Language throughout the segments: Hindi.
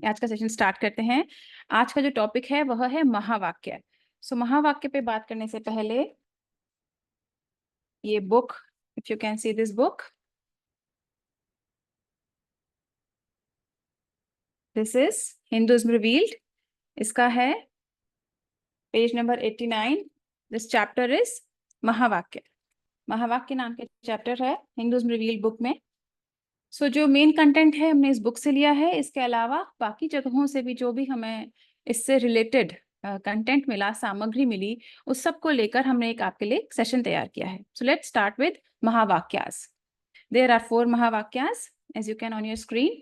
आज का सेशन स्टार्ट करते हैं। आज का जो टॉपिक है वह है महावाक्य। महावाक्य पे बात करने से पहले ये book, if you can see this book, this is Hinduism revealed. इसका है page number 89। This chapter is महावाक्य। महावाक्य नाम के चैप्टर है हिंदुइज्म रिवील्ड बुक में। जो मेन कंटेंट है हमने इस बुक से लिया है। इसके अलावा बाकी जगहों से भी जो भी हमें इससे रिलेटेड कंटेंट मिला, सामग्री मिली, उस सब को लेकर हमने एक आपके लिए सेशन तैयार किया है। सो लेट्स स्टार्ट विद महावाक्यास। देयर आर 4 महावाक्यास as you can on your screen.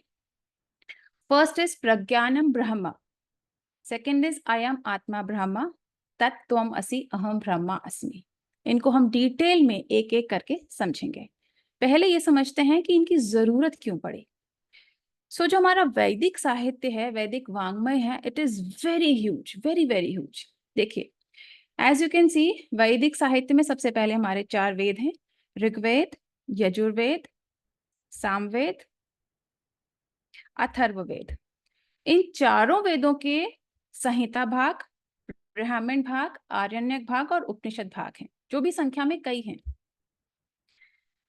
First is प्रज्ञानम ब्रह्म, सेकंड इज आई एम आत्मा ब्रह्म, तत्त्वम असि अहम ब्रह्मा अस्मि। इनको हम डिटेल में एक एक करके समझेंगे। पहले ये समझते हैं कि इनकी जरूरत क्यों पड़ी। जो हमारा वैदिक साहित्य है, वैदिक वांग्मय है, it is very huge, very very huge. देखिए, एज यू कैन सी, वैदिक साहित्य में सबसे पहले हमारे 4 वेद हैं, ऋग्वेद, यजुर्वेद, सामवेद, अथर्ववेद। इन चारों वेदों के संहिता भाग, ब्राह्मण भाग, आरण्यक भाग और उपनिषद भाग हैं, जो भी संख्या में कई हैं।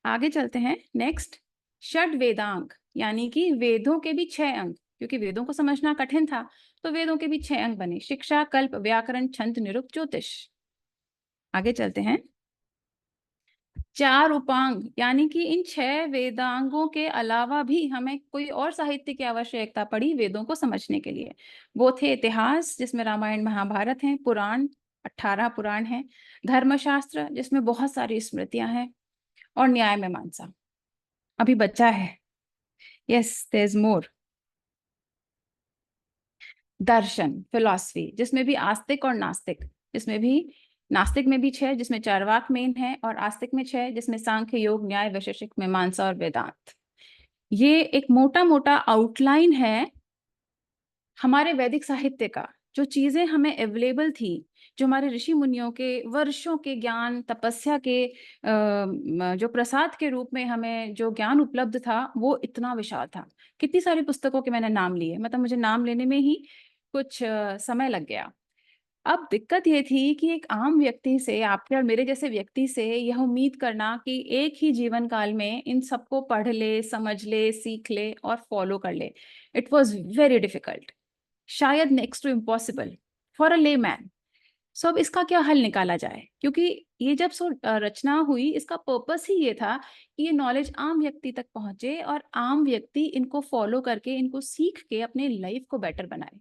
आगे चलते हैं। नेक्स्ट, षड वेदांग, यानी कि वेदों के भी 6 अंग, क्योंकि वेदों को समझना कठिन था तो वेदों के भी 6 अंग बने, शिक्षा, कल्प, व्याकरण, छंद, निरुक्त, ज्योतिष। आगे चलते हैं। 4 उपांग, यानी कि इन 6 वेदांगों के अलावा भी हमें कोई और साहित्य की आवश्यकता पड़ी वेदों को समझने के लिए। वो थे इतिहास, जिसमें रामायण महाभारत हैं, पुराण 18 पुराण हैं, धर्मशास्त्र जिसमें बहुत सारी स्मृतियां हैं, और न्याय मीमांसा अभी बचा है। Yes, there is more. दर्शन, फिलॉसफी, जिसमें भी आस्तिक और नास्तिक, जिसमें भी नास्तिक में भी 6, जिसमें चारवाक मेन है, और आस्तिक में 6, जिसमें सांख्य, योग, न्याय, वैशेषिक, मीमांसा और वेदांत। ये एक मोटा मोटा आउटलाइन है हमारे वैदिक साहित्य का। जो चीजें हमें अवेलेबल थी, जो हमारे ऋषि मुनियों के वर्षों के ज्ञान, तपस्या के जो प्रसाद के रूप में हमें जो ज्ञान उपलब्ध था, वो इतना विशाल था। कितनी सारी पुस्तकों के मैंने नाम लिए, मतलब मुझे नाम लेने में ही कुछ समय लग गया। अब दिक्कत ये थी कि एक आम व्यक्ति से, आपके और मेरे जैसे व्यक्ति से यह उम्मीद करना कि एक ही जीवन काल में इन सबको पढ़ ले, समझ ले, सीख ले और फॉलो कर ले, इट वॉज वेरी डिफिकल्ट, शायद next to impossible for a layman. अब इसका क्या हल निकाला जाए, क्योंकि ये जब रचना हुई, इसका पर्पस ही ये था कि ये नॉलेज आम व्यक्ति तक पहुंचे और आम व्यक्ति इनको फॉलो करके, इनको सीख के अपने लाइफ को बेटर बनाए।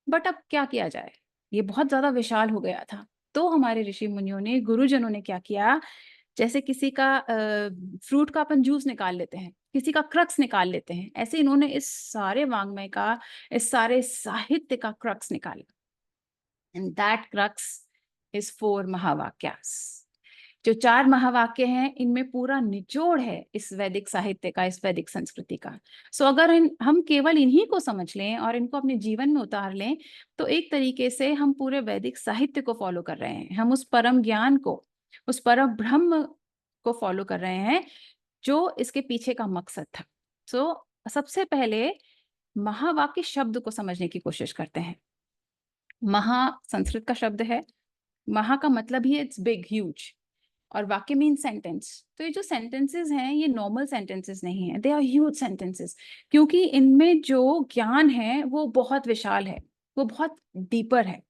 बट अब क्या किया जाए, ये बहुत ज्यादा विशाल हो गया था। तो हमारे ऋषि मुनियों ने, गुरुजनों ने क्या किया, जैसे किसी का फ्रूट का अपन जूस निकाल लेते हैं, किसी का क्रक्स निकाल लेते हैं, ऐसे इन्होंने इस सारे वांग्मय का, इस सारे साहित्य का क्रक्स निकाला। And that crux is 4 महावाक्यास। जो 4 महावाक्य हैं, इनमें पूरा निचोड़ है इस वैदिक साहित्य का, इस वैदिक संस्कृति का। अगर हम केवल इन्हीं को समझ लें और इनको अपने जीवन में उतार लें, तो एक तरीके से हम पूरे वैदिक साहित्य को फॉलो कर रहे हैं। हम उस परम ज्ञान को, उस परम ब्रह्म को फॉलो कर रहे हैं, जो इसके पीछे का मकसद था। सबसे पहले महावाक्य शब्द को समझने की कोशिश करते हैं। महा संस्कृत का शब्द है। महा का मतलब ही इट्स बिग, ह्यूज, और वाक्य मीन सेंटेंस। तो ये जो सेंटेंसेस हैं, ये नॉर्मल सेंटेंसेस नहीं है, दे आर ह्यूज सेंटेंसेस, क्योंकि इनमें जो ज्ञान है वो बहुत विशाल है, वो बहुत डीपर है,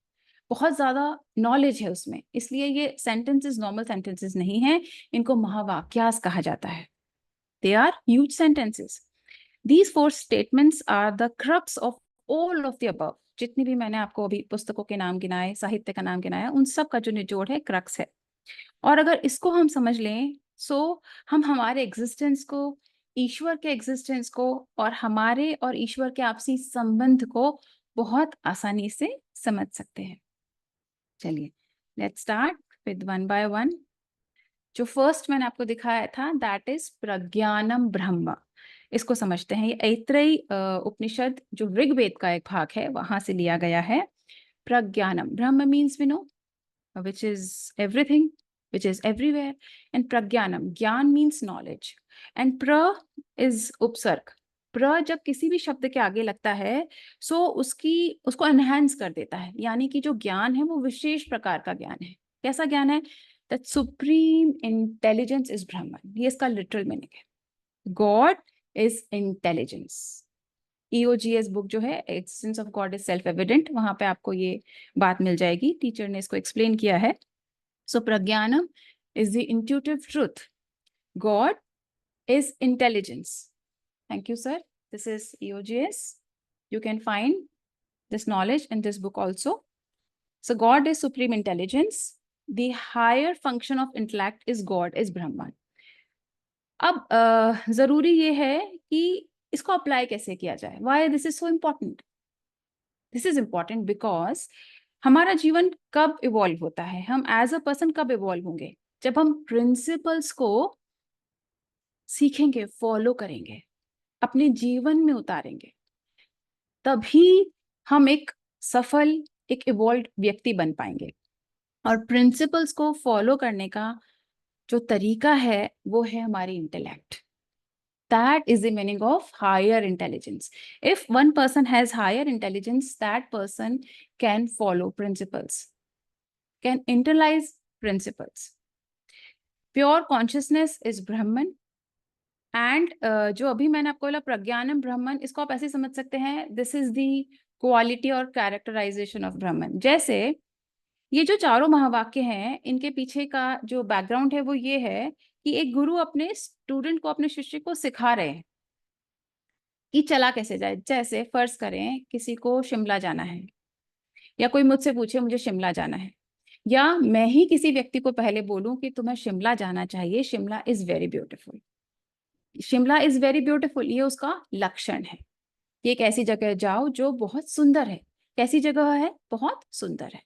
बहुत ज्यादा नॉलेज है उसमें। इसलिए ये सेंटेंसेस नॉर्मल सेंटेंसेस नहीं है, इनको महावाक्यास कहा जाता है। They are huge sentences. These 4 statements are the crux of all of the above. जितनी भी मैंने आपको अभी पुस्तकों के नाम गिनाए, साहित्य का नाम गिनाया, उन सब का जो निचोड़ है, क्रक्स है। और अगर इसको हम समझ लें, हम हमारे एग्जिस्टेंस को, ईश्वर के एग्जिस्टेंस को, और हमारे और ईश्वर के आपसी संबंध को बहुत आसानी से समझ सकते हैं। चलिए, लेट्स स्टार्ट विद 1 बाय 1। जो फर्स्ट मैंने आपको दिखाया था, दैट इज प्रज्ञानम ब्रह्म। इसको समझते हैं। ये ऐत्रेयी उपनिषद, जो ऋग्वेद का एक भाग है, वहां से लिया गया है। प्रज्ञानम, ब्रह्म means we know, which is everything, which is everywhere, and pragyanam, gyan means knowledge, and pra is upsarg, प्र जब किसी भी शब्द के आगे लगता है सो उसको एनहांस कर देता है, यानी कि जो ज्ञान है वो विशेष प्रकार का ज्ञान है। कैसा ज्ञान है? दैट सुप्रीम इंटेलिजेंस इज ब्रह्मन, ये इसका लिटरल मीनिंग है। God is intelligence. EOGS book जो है, existence of God is self evident, वहां पे आपको ये बात मिल जाएगी, टीचर ने इसको एक्सप्लेन किया है। सो प्रज्ञानम is the intuitive truth, God is intelligence. Thank you, sir. This is EOGS. You can find this knowledge in this book also. So God is supreme intelligence. The higher function of intellect is God, is Brahman. अब जरूरी ये है कि इसको अप्लाई कैसे किया जाए। Why this is so important? This is important because हमारा जीवन कब इवॉल्व होता है, हम एज अ पर्सन कब इवॉल्व होंगे? जब हम प्रिंसिपल्स को सीखेंगे, फॉलो करेंगे, अपने जीवन में उतारेंगे, तभी हम एक सफल, एक इवॉल्व व्यक्ति बन पाएंगे। और प्रिंसिपल्स को फॉलो करने का जो तरीका है वो है हमारी intellect. That is the meaning of higher intelligence. If one person has higher intelligence, that person can follow principles, can internalize principles. Pure consciousness is Brahman. And जो अभी मैंने आपको बोला प्रज्ञानम ब्रह्मन, इसको आप ऐसे समझ सकते हैं, दिस इज द क्वालिटी और कैरेक्टराइजेशन ऑफ ब्रह्मन। जैसे ये जो चारों महावाक्य हैं, इनके पीछे का जो बैकग्राउंड है वो ये है कि एक गुरु अपने स्टूडेंट को, अपने शिष्य को सिखा रहे हैं कि चला कैसे जाए। जैसे फर्ज करें किसी को शिमला जाना है, या कोई मुझसे पूछे मुझे शिमला जाना है, या मैं ही किसी व्यक्ति को पहले बोलूं कि तुम्हें शिमला जाना चाहिए, Shimla is very beautiful, Shimla is very beautiful, ये उसका लक्षण है। ये एक ऐसी जगह जाओ जो बहुत सुंदर है। कैसी जगह है? बहुत सुंदर है।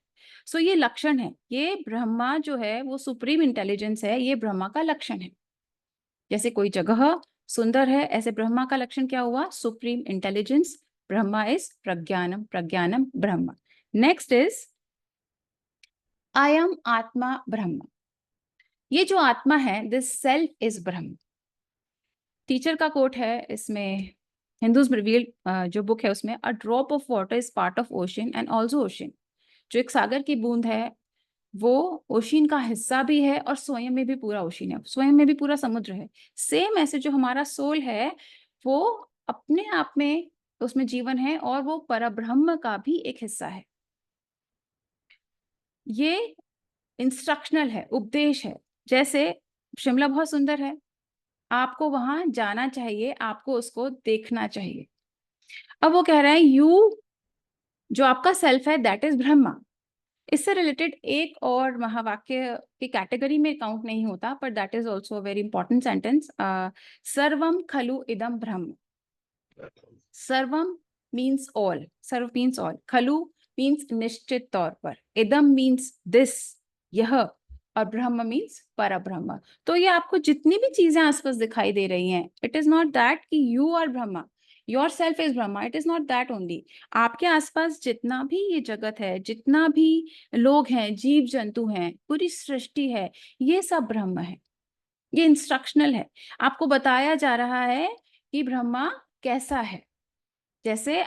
सो ये लक्षण है। ये ब्रह्मा जो है वो सुप्रीम इंटेलिजेंस है, ये ब्रह्मा का लक्षण है। जैसे कोई जगह सुंदर है, ऐसे ब्रह्मा का लक्षण क्या हुआ? Supreme intelligence. ब्रह्मा इज प्रज्ञानम, प्रज्ञानम ब्रह्मा। नेक्स्ट इज अयम आत्मा ब्रह्म। ये जो आत्मा है, this self is Brahma. Teacher का कोट है इसमें, हिंदूज रिवील्ड जो बुक है उसमें, a drop of water is part of ocean and also ocean. जो एक सागर की बूंद है वो ओशन का हिस्सा भी है और स्वयं में भी पूरा ओशन है, स्वयं में भी पूरा समुद्र है। सेम ऐसे जो हमारा सोल है वो अपने आप में उसमें जीवन है और वो परब्रह्म का भी एक हिस्सा है। ये इंस्ट्रक्शनल है, उपदेश है। जैसे शिमला बहुत सुंदर है, आपको वहां जाना चाहिए, आपको उसको देखना चाहिए। अब वो कह रहा है यू, जो आपका सेल्फ है, दैट इज ब्रह्मा। इससे रिलेटेड एक और महावाक्य की कैटेगरी में काउंट नहीं होता, पर that is also very important sentence, सर्वम खलु इदम ब्रह्म। सर्वम मीन्स ऑल, सर्व मीन्स ऑल, खलु मीन्स निश्चित तौर पर, इदम मीन्स दिस, यह, और ब्रह्म मीन्स परब्रह्म। तो ये आपको जितनी भी चीजें आसपास दिखाई दे रही हैं, इट इज नॉट दैट कि you are Brahma, your self is Brahma, it is not that only. आपके आसपास जितना भी ये जगत है, जितना भी लोग हैं, जीव जंतु हैं, पूरी सृष्टि है, ये सब ब्रह्म है। ये इंस्ट्रक्शनल है, आपको बताया जा रहा है कि ब्रह्मा कैसा है। जैसे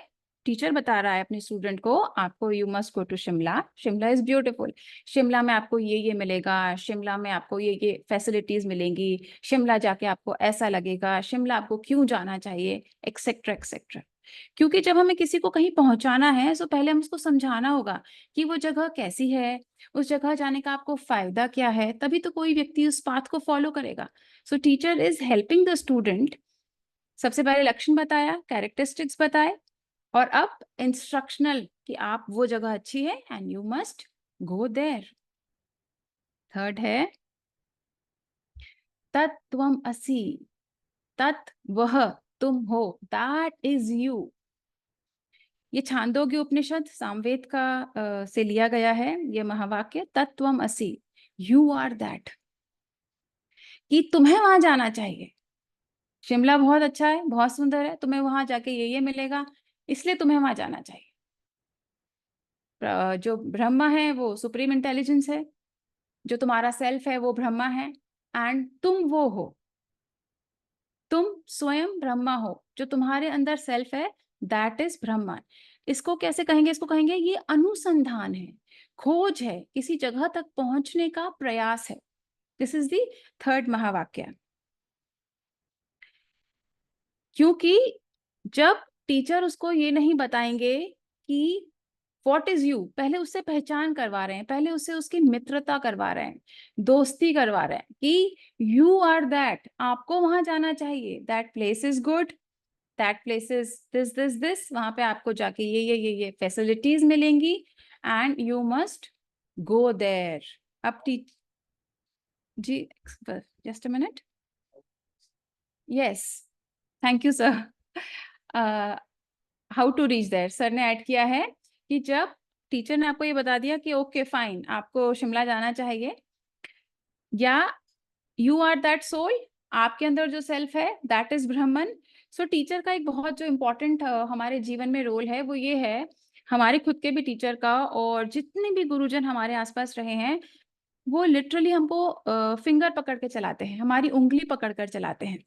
टीचर बता रहा है अपने स्टूडेंट को, आपको you must go to Shimla, Shimla is beautiful, Shimla में आपको ये मिलेगा, शिमला में आपको ये फैसिलिटीज मिलेंगी, शिमला जाके आपको ऐसा लगेगा, शिमला आपको क्यों जाना चाहिए, एक्सेट्रा एक्सेट्रा। क्योंकि जब हमें किसी को कहीं पहुंचाना है तो पहले हम उसको समझाना होगा कि वो जगह कैसी है, उस जगह जाने का आपको फायदा क्या है, तभी तो कोई व्यक्ति उस पाथ को फॉलो करेगा। सो teacher is helping the student. सबसे पहले लक्षण बताया, कैरेक्टरिस्टिक्स बताए, और अब इंस्ट्रक्शनल कि आप वो जगह अच्छी है and you must go there. Third है तत्त्वम असि, तत् वह तुम हो, दैट इज यू। ये छांदोग्य उपनिषद सामवेद का से लिया गया है ये महावाक्य, तत्त्वम असि, यू आर दैट, कि तुम्हें वहां जाना चाहिए। शिमला बहुत अच्छा है, बहुत सुंदर है, तुम्हें वहां जाके ये मिलेगा, इसलिए तुम्हें वहां जाना चाहिए। जो ब्रह्मा है वो सुप्रीम इंटेलिजेंस है, जो तुम्हारा सेल्फ है वो ब्रह्मा है, एंड तुम वो हो। तुम स्वयं ब्रह्मा हो, जो तुम्हारे अंदर सेल्फ है, दैट इज ब्रह्मा। इसको कैसे कहेंगे? इसको कहेंगे ये अनुसंधान है, खोज है, किसी जगह तक पहुंचने का प्रयास है। दिस इज द थर्ड महावाक्य। क्योंकि जब टीचर उसको ये नहीं बताएंगे कि व्हाट इज यू, पहले उससे पहचान करवा रहे हैं, पहले उससे उसकी मित्रता करवा रहे हैं, दोस्ती करवा रहे हैं कि यू आर दैट, आपको वहां जाना चाहिए, that place is good, that place is this this this, वहां पे आपको जाके ये फैसिलिटीज मिलेंगी and you must go there. अब जी, just a minute, yes, thank you sir. How to reach there, sir ने ऐड किया है कि जब टीचर ने आपको ये बता दिया कि ओके फाइन, आपको शिमला जाना चाहिए, या यू आर दैट सोल, आपके अंदर जो सेल्फ है that is Brahman. So teacher का एक बहुत जो इम्पोर्टेंट हमारे जीवन में रोल है वो ये है, हमारे खुद के भी टीचर का, और जितने भी गुरुजन हमारे आसपास रहे हैं, वो लिटरली हमको फिंगर पकड़ के चलाते हैं, हमारी उंगली पकड़ कर चलाते हैं।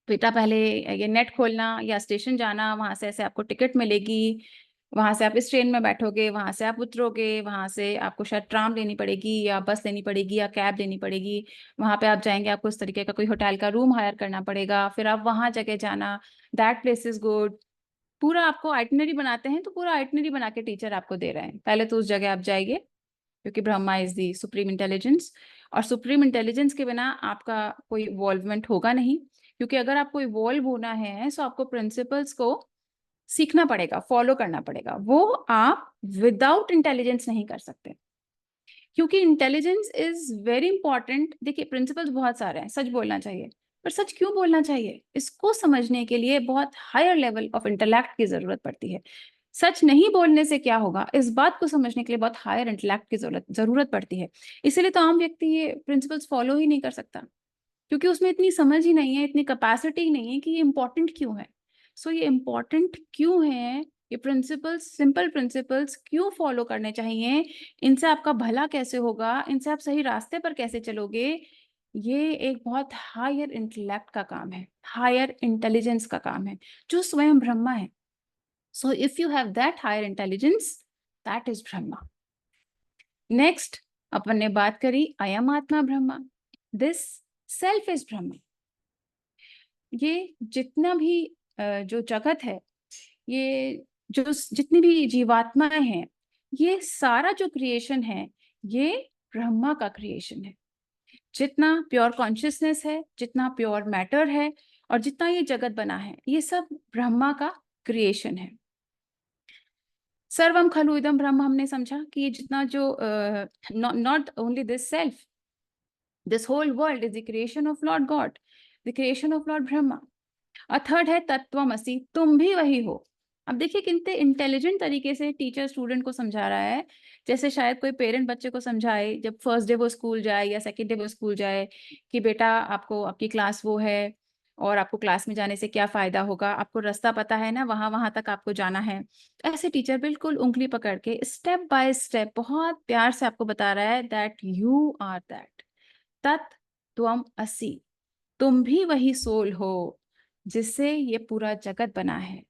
बेटा पहले ये नेट खोलना या स्टेशन जाना, वहां से ऐसे आपको टिकट मिलेगी, वहां से आप इस ट्रेन में बैठोगे, वहां से आप उतरोगे, वहां से आपको शायद ट्राम लेनी पड़ेगी या बस लेनी पड़ेगी या कैब लेनी पड़ेगी, वहां पे आप जाएंगे, आपको इस तरीके का कोई होटल का रूम हायर करना पड़ेगा, फिर आप वहां जगह जाना, दैट प्लेस इज गुड। पूरा आपको आइटनरी बनाते हैं, तो पूरा आइटनरी बना के टीचर आपको दे रहे हैं, पहले तो उस जगह आप जाइए, क्योंकि Brahma is the supreme intelligence, और सुप्रीम इंटेलिजेंस के बिना आपका कोई इवॉल्वमेंट होगा नहीं, क्योंकि अगर आपको इवॉल्व होना है तो आपको प्रिंसिपल्स को सीखना पड़ेगा, फॉलो करना पड़ेगा, वो आप विदाउट इंटेलिजेंस नहीं कर सकते, क्योंकि इंटेलिजेंस इज वेरी इंपॉर्टेंट। देखिए प्रिंसिपल्स बहुत सारे हैं, सच बोलना चाहिए, पर सच क्यों बोलना चाहिए, इसको समझने के लिए बहुत हायर लेवल ऑफ इंटेलेक्ट की जरूरत पड़ती है। सच नहीं बोलने से क्या होगा, इस बात को समझने के लिए बहुत हायर इंटेलेक्ट की जरूरत पड़ती है। इसीलिए तो आम व्यक्ति ये प्रिंसिपल्स फॉलो ही नहीं कर सकता, क्योंकि उसमें इतनी समझ ही नहीं है, इतनी कैपेसिटी ही नहीं है कि ये इंपॉर्टेंट क्यों है। सो ये इंपॉर्टेंट क्यों है, ये प्रिंसिपल्स, सिंपल प्रिंसिपल्स क्यों फॉलो करने चाहिए, इनसे आपका भला कैसे होगा, इनसे आप सही रास्ते पर कैसे चलोगे, ये एक बहुत हायर इंटेलेक्ट का काम है, हायर इंटेलिजेंस का काम है, जो स्वयं ब्रह्मा है। So if you have that higher intelligence, that is Brahma. Next अपन ने बात करी अयम आत्मा Brahma, this self is Brahma. ये जितना भी जो जगत है, ये जो जितनी भी जीवात्माएं हैं, ये सारा जो क्रिएशन है, ये ब्रह्मा का क्रिएशन है। जितना प्योर कॉन्शियसनेस है, जितना प्योर मैटर है, और जितना ये जगत बना है, ये सब ब्रह्मा का क्रिएशन है। सर्वम खलु इदम ब्रह्म, हमने समझा कि ये जितना जो not only this self, this whole world is the creation of Lord God, the creation of Lord Brahma. और थर्ड है तत्वमसि, तुम भी वही हो। अब देखिए कितने इंटेलिजेंट तरीके से टीचर स्टूडेंट को समझा रहा है, जैसे शायद कोई पेरेंट बच्चे को समझाए जब फर्स्ट डे वो स्कूल जाए या सेकंड डे वो स्कूल जाए, कि बेटा आपको आपकी क्लास वो है, और आपको क्लास में जाने से क्या फायदा होगा, आपको रास्ता पता है ना, वहां वहां तक आपको जाना है। ऐसे टीचर बिल्कुल उंगली पकड़ के स्टेप बाय स्टेप बहुत प्यार से आपको बता रहा है दैट यू आर दैट, तत्त्वम असि, तुम भी वही सोल हो जिससे ये पूरा जगत बना है।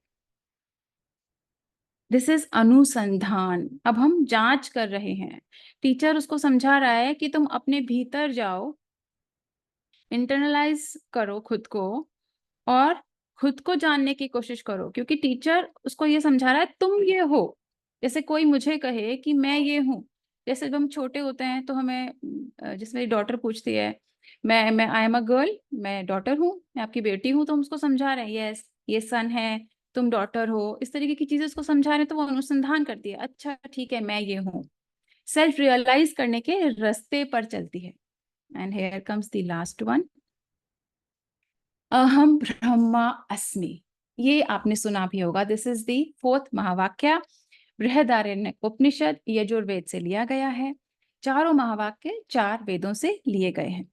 दिस इज अनुसंधान। अब हम जांच कर रहे हैं, टीचर उसको समझा रहा है कि तुम अपने भीतर जाओ, इंटरनलाइज करो खुद को, और खुद को जानने की कोशिश करो, क्योंकि टीचर उसको ये समझा रहा है तुम ये हो। जैसे कोई मुझे कहे कि मैं ये हूँ, जैसे जब हम छोटे होते हैं तो हमें जैसे मेरी डॉटर पूछती है, मैं आई एम अ गर्ल, मैं डॉटर हूँ, मैं आपकी बेटी हूँ, तो हम उसको समझा रहे हैं यस ये सन है, तुम डॉटर हो, इस तरीके की चीजें उसको समझा रहे हैं, तो वो अनुसंधान करती है, अच्छा ठीक है मैं ये हूँ, सेल्फ रियलाइज करने के रास्ते पर चलती है। And here comes the last one, अहम ब्रह्मा अस्मि। ये आपने सुना भी होगा, दिस इज द फोर्थ महावाक्य, बृहदारण्यक उपनिषद यजुर्वेद से लिया गया है। चारों महावाक्य चार वेदों से लिए गए हैं।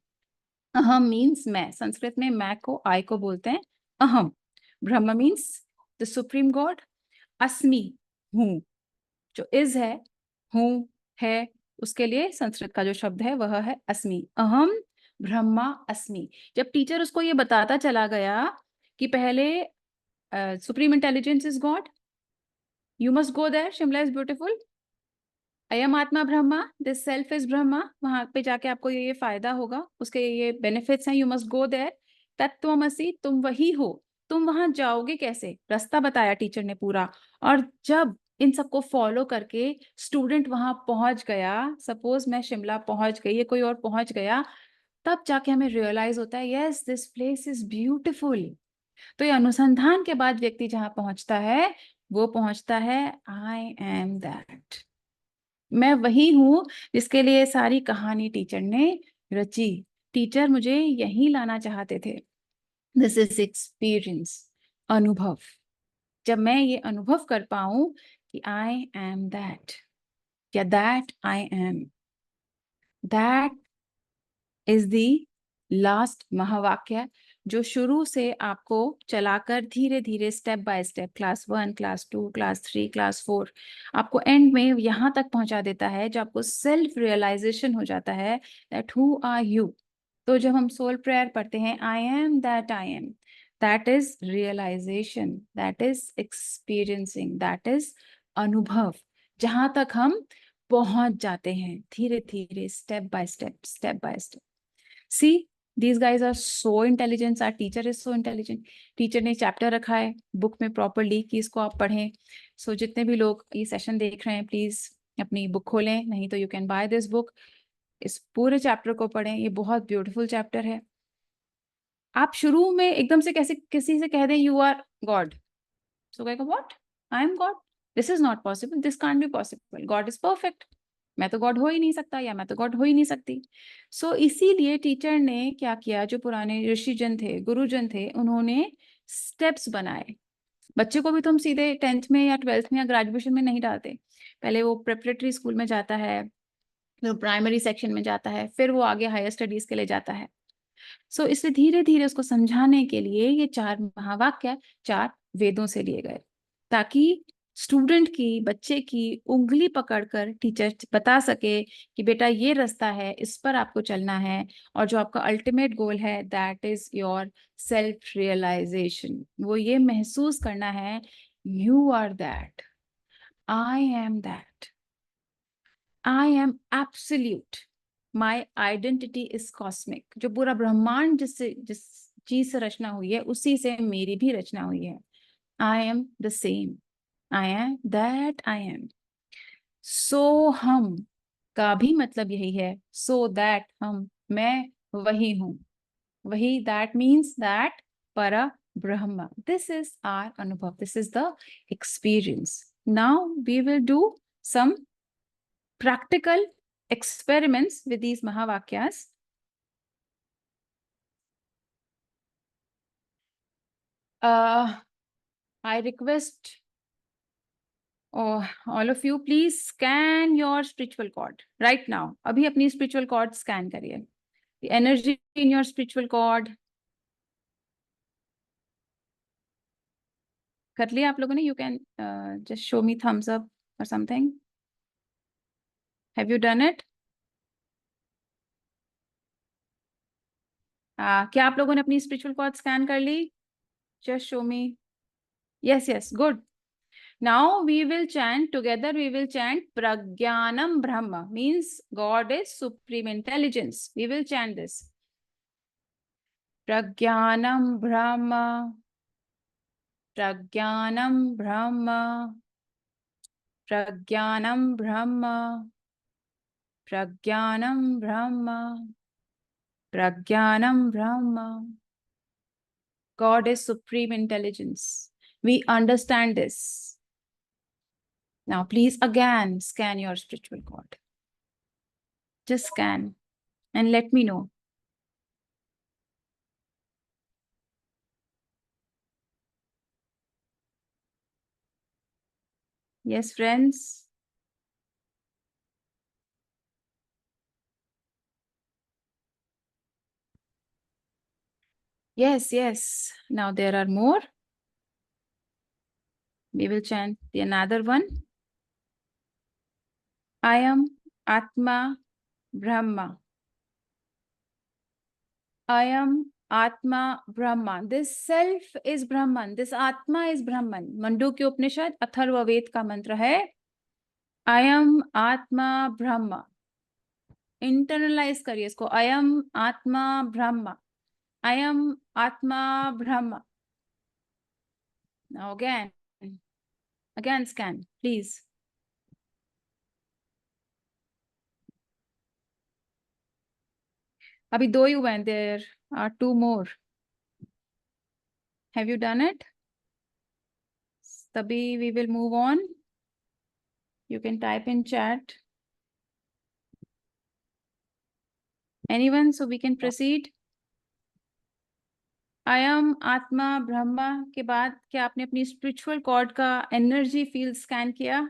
अहम मीन्स मैं, संस्कृत में मैं को आई को बोलते हैं अहम। ब्रह्म मीन्स द सुप्रीम गॉड। अस्मि हूँ, जो इज है, हूँ है, उसके लिए संस्कृत का जो शब्द है वह है अस्मि। अहम ब्रह्मा अस्मि। जब टीचर उसको ये बताता चला गया कि पहले supreme intelligence is God, you must go there, Shimla is beautiful, अयम आत्मा Brahma, this self is Brahma, वहां पे जाके आपको ये फायदा होगा, उसके ये बेनिफिट्स हैं, यू मस्ट गो देयर, तत्त्वमसि, तुम वही हो। तुम वहां जाओगे कैसे, रास्ता बताया टीचर ने पूरा। और जब इन सबको फॉलो करके स्टूडेंट वहां पहुंच गया, सपोज मैं शिमला पहुंच गई, ये कोई और पहुंच गया, तब जाके हमें रियलाइज होता है yes this place is beautiful. तो ये अनुसंधान के बाद व्यक्ति जहां पहुंचता है, वो पहुंचता है आई एम दैट, मैं वही हूं जिसके लिए सारी कहानी टीचर ने रची। टीचर मुझे यही लाना चाहते थे। दिस इज एक्सपीरियंस, अनुभव। जब मैं ये अनुभव कर पाऊं कि आई एम दैट, या that I am, that is the last महावाक्य, जो शुरू से आपको चलाकर धीरे धीरे step by step class 1, class 2, class 3, class 4 आपको एंड में यहाँ तक पहुंचा देता है, जब आपको सेल्फ रियलाइजेशन हो जाता है दैट हु आर यू। तो जब हम सोल प्रेयर पढ़ते हैं I am that I am, that is realisation, that is experiencing, that is अनुभव, जहां तक हम पहुंच जाते हैं धीरे धीरे step by step, step by step. See, these guys are so intelligent. Our teacher is so intelligent. Teacher ने चैप्टर रखा है बुक में प्रॉपरली कि इसको आप पढ़ें। सो जितने भी लोग ये सेशन देख रहे हैं, प्लीज अपनी बुक खोलें, नहीं तो you can by this book. इस पूरे चैप्टर को पढ़ें, ये बहुत ब्यूटीफुल चैप्टर है। आप शुरू में एकदम से कैसे किसी से कह दें यू आर गॉड, सो कहेगा what, I am God, this is not possible, this can't be possible, God is perfect, मैं तो गॉड हो ही नहीं सकता, या मैं तो गॉड हो ही नहीं सकती। सो इसीलिए टीचर ने क्या किया, जो पुराने ऋषिजन थे, गुरुजन थे, उन्होंने स्टेप्स बनाए। बच्चे को भी तुम सीधे 10th में या 12th में या ग्रेजुएशन में नहीं डालते, पहले वो प्रेपरेटरी स्कूल में जाता है, फिर प्राइमरी सेक्शन में जाता है, फिर वो आगे हायर स्टडीज के लिए जाता है। सो इससे धीरे धीरे उसको समझाने के लिए ये 4 महावाक्य 4 वेदों से लिए गए, ताकि स्टूडेंट की, बच्चे की उंगली पकड़कर टीचर बता सके कि बेटा ये रास्ता है, इस पर आपको चलना है, और जो आपका अल्टीमेट गोल है that is your self realisation, वो ये महसूस करना है you are that, I am that, I am absolute, my identity is cosmic. जो पूरा ब्रह्मांड जिस चीज से रचना हुई है, उसी से मेरी भी रचना हुई है। I am the same, I am that I am. सो हम का भी मतलब यही है, सो दैट हम, मैं वही हूं, वही, दैट मीन्स दैट पर ब्रह्म। दिस इज आर अनुभव, this is the experience. Now we will do some practical experiments with these Mahavakyas. I request all of you, please scan your spiritual cord right now. अभी अपनी spiritual cord scan करिए. The energy in your spiritual cord. कर लिया आप लोगों ने? You can just show me thumbs up or something. Have you done it? क्या आप लोगों ने अपनी spiritual cord scan कर ली? Just show me. Yes, yes, good. Now we will chant together, we will chant Pragyanam Brahma, means God is supreme intelligence. We will chant this. Pragyanam Brahma, Pragyanam Brahma, Pragyanam Brahma, Pragyanam Brahma, Pragyanam Brahma. God is supreme intelligence. We understand this. Now please again scan your spiritual cord. Just scan and let me know. Yes, friends. Yes, yes. Now there are more. We will chant the another one. I am Atma Brahma. Ayam Atma Brahman. This self is Brahman. This Atma is Brahman. मंडूक्य उपनिषद अथर्ववेद का मंत्र है अयम आत्मा ब्रह्म. इंटरनलाइज करिए इसको. अयम आत्मा ब्रह्म. अयम आत्मा ब्रह्म. Now again scan please. अभी 2 ही हुए हैं. There are 2 more. Have you done it? तभी we will move on. You can type in chat. Anyone, so we can proceed. अयम आत्मा ब्रह्मा के बाद क्या आपने अपनी स्पिरिचुअल कॉर्ड का एनर्जी फील्ड स्कैन किया?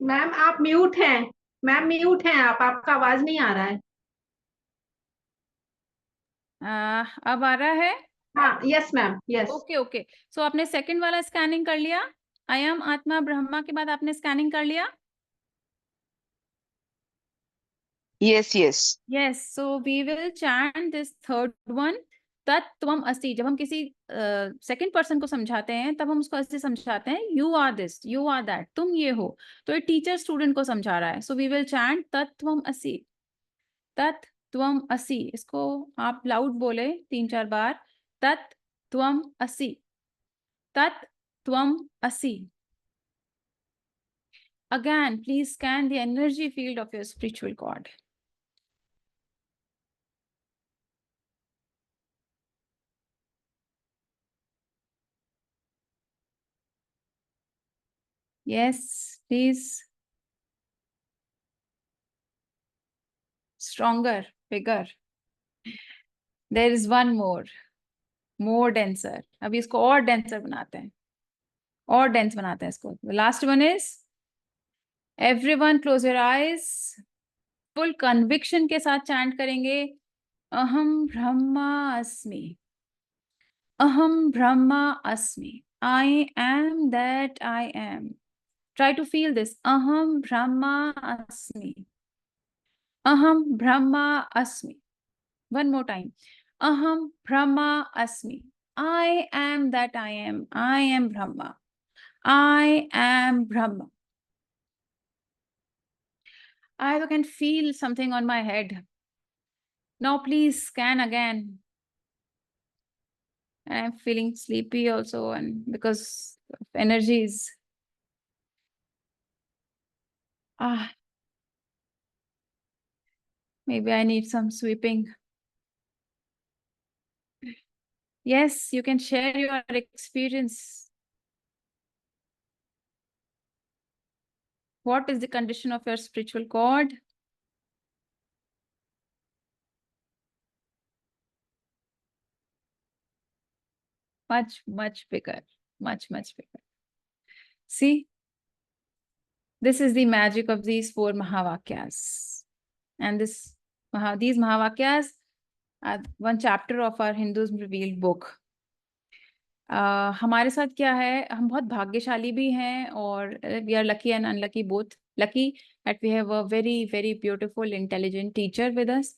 मैम आप म्यूट हैं. मैम म्यूट हैं आप, आपका आवाज नहीं आ रहा है. अब आ रहा है? हाँ, यस मैम, यस. ओके. सो आपने सेकंड वाला स्कैनिंग कर लिया? अयम आत्मा ब्रह्मा के बाद आपने स्कैनिंग कर लिया? yes. So we will chant this third one. तत्त्वम अस्ति. जब हम किसी सेकंड पर्सन को समझाते हैं तब हम उसको ऐसे समझाते हैं you are this, you are that, तुम ये हो. तो ये टीचर स्टूडेंट को समझा रहा है. सो वी विल चैंट तत्त्वम असि. तत्त्वम असि. इसको आप लाउड बोले 3-4 बार. तत्त्वम असि. तत्त्वम असि. Again, please scan the energy field of your spiritual cord. Yes, please. Stronger, bigger. There is one more denser. अभी इसको और denser बनाते हैं. और dense बनाते हैं इसको. The last one is, everyone close your eyes. Full conviction के साथ chant करेंगे. अहम ब्रह्मा अस्मि. अहम ब्रह्मा अस्मि. I am that I am. Try to feel this. Aham Brahma Asmi. Aham Brahma Asmi. One more time. Aham Brahma Asmi. I am that I am. I am Brahma. I am Brahma. I can feel something on my head. Now please scan again. I'm feeling sleepy also, and because of energies. Maybe I need some sweeping. Yes, you can share your experience. What is the condition of your spiritual cord? Much bigger. Much bigger. See? This is the magic of these 4 Mahavakyas. And these Mahavakyas are one chapter of our Hinduism Revealed book. हमारे साथ क्या है, हम बहुत भाग्यशाली भी हैं और we are lucky and unlucky both. Lucky that we have a very beautiful, intelligent teacher with us.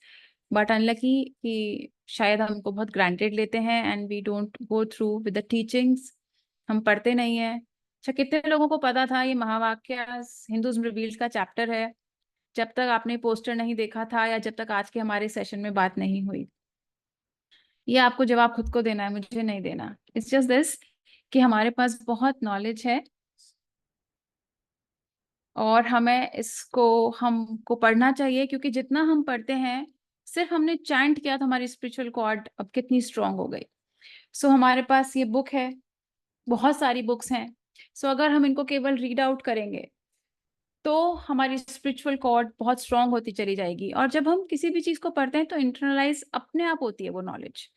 But unlucky कि शायद हमको बहुत granted लेते हैं and we don't go through with the teachings. हम पढ़ते नहीं हैं. अच्छा, कितने लोगों को पता था ये महावाक्यास हिंदुइज्म रिवील्ड का चैप्टर है जब तक आपने पोस्टर नहीं देखा था या जब तक आज के हमारे सेशन में बात नहीं हुई? ये आपको जवाब खुद को देना है, मुझे नहीं देना. इट्स जस्ट दिस कि हमारे पास बहुत नॉलेज है और हमें हमको पढ़ना चाहिए, क्योंकि जितना हम पढ़ते हैं, सिर्फ हमने चैंट किया तो हमारी स्पिरिचुअल कॉर्ड अब कितनी स्ट्रांग हो गई. सो हमारे पास ये बुक है, बहुत सारी बुक्स हैं. सो अगर हम इनको केवल रीड आउट करेंगे तो हमारी स्पिरिचुअल कॉर्ड बहुत स्ट्रांग होती चली जाएगी। और जब हम किसी भी चीज को पढ़ते हैं तो इंटरनलाइज अपने आप होती है वो नॉलेज,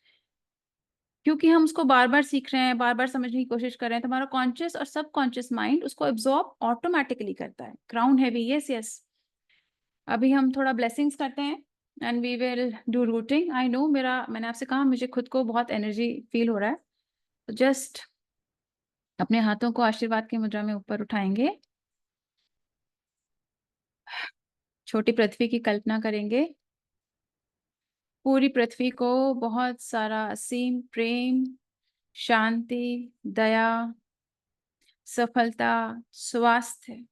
क्योंकि हम उसको बार बार सीख रहे हैं, बार बार समझने की कोशिश कर रहे हैं, तो हमारा कॉन्शियस और सब कॉन्शियस माइंड उसको एब्जॉर्ब ऑटोमेटिकली करता है। Crown heavy, yes yes. अभी हम थोड़ा ब्लेसिंग्स करते हैं and we will do rooting. I know, मैंने आपसे कहा मुझे खुद को बहुत एनर्जी फील हो रहा है, तो जस्ट अपने हाथों को आशीर्वाद की मुद्रा में ऊपर उठाएंगे, छोटी पृथ्वी की कल्पना करेंगे। पूरी पृथ्वी को बहुत सारा असीम प्रेम, शांति, दया, सफलता, स्वास्थ्य,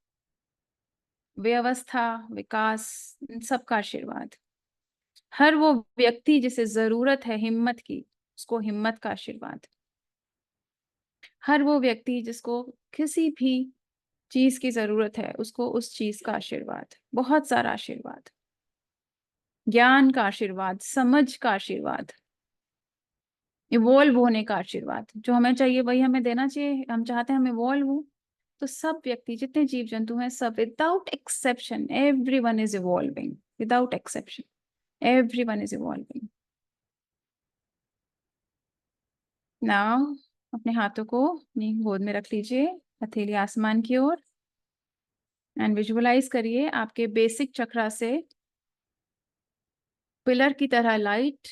व्यवस्था, विकास, इन सब का आशीर्वाद। हर वो व्यक्ति जिसे जरूरत है हिम्मत की, उसको हिम्मत का आशीर्वाद। हर वो व्यक्ति जिसको किसी भी चीज की जरूरत है, उसको उस चीज का आशीर्वाद, बहुत सारा आशीर्वाद। ज्ञान का आशीर्वाद, समझ का आशीर्वाद, इवॉल्व होने का आशीर्वाद। जो हमें चाहिए वही हमें देना चाहिए, हम चाहते हैं हम इवॉल्व हो। तो सब व्यक्ति, जितने जीव जंतु हैं, सब without exception, everyone is evolving, without exception everyone is evolving. Now अपने हाथों को अपनी गोद में रख लीजिए, हथेली आसमान की ओर, एंड विजुअलाइज करिए आपके बेसिक चक्रा से पिलर की तरह लाइट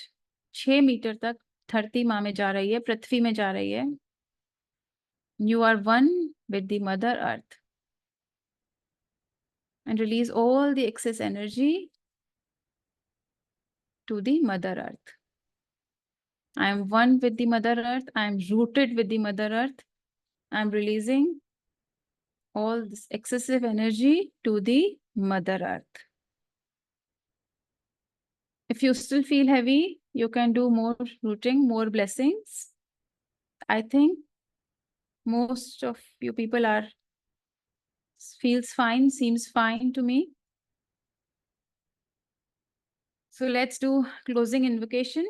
6 मीटर तक धरती माँ में जा रही है, पृथ्वी में जा रही है। You are one with the Mother Earth, and release all the excess energy to the Mother Earth. I am one with the Mother Earth. I am rooted with the Mother Earth. I am releasing all this excessive energy to the Mother Earth. If you still feel heavy, you can do more rooting, more blessings. I think most of you people are feels fine, seems fine to me. So let's do closing invocation.